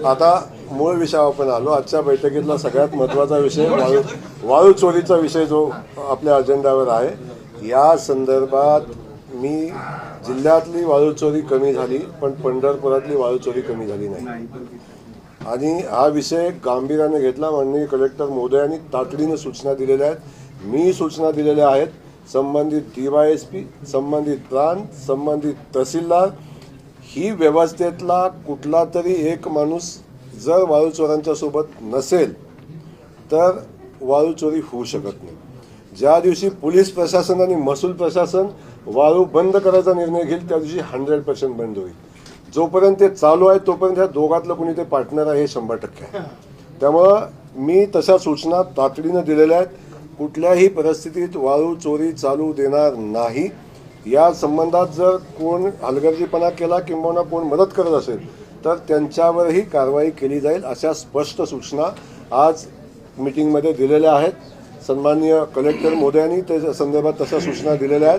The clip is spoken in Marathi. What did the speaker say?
आता मूळ विषयावर आपण आलो। आजच्या बैठकीतला सगळ्यात महत्त्वाचा विषय वाळू चोरीचा विषय जो आपल्या अजेंड्यावर आहे। या संदर्भात मी जिल्ह्यातली वाळू चोरी कमी झाली पण पंढरपुरातली वाळू चोरी कमी झाली नाही आणि हा विषय गांभीर्याने घेतला। माननीय कलेक्टर महोदयांनी तातडीने सूचना दिलेल्या आहेत। मी सूचना दिलेल्या आहेत संबंधित DYSP, संबंधित प्रांत, संबंधित तहसीलदार, ही व्यवस्थेतला कुठला तरी एक माणूस जर वाळू चोरांच्या सोबत नसेल तर वाळू चोरी होऊ शकत नाही। ज्या दिवशी पोलीस प्रशासन आणि महसूल प्रशासन वाळू बंद करायचा निर्णय घेईल त्या दिवशी 100% बंद होईल। जोपर्यंत ते चालू आहे तोपर्यंत ह्या दोघातलं कोणी ते पार्टनर आहे हे 100% आहे। त्यामुळं मी तशा सूचना तातडीने दिलेल्या आहेत। कुठल्याही परिस्थितीत वाळू चोरी चालू देणार नाही। या संबंधात जर कोण हलगर्जीपणा केला किंवा कोण मदत करत असेल तर त्यांच्यावरही कारवाई केली जाईल अशा स्पष्ट सूचना आज मीटिंगमध्ये दिलेल्या आहेत। सन्माननीय कलेक्टर महोदयांनी त्या संदर्भात तशा सूचना दिलेल्या आहेत।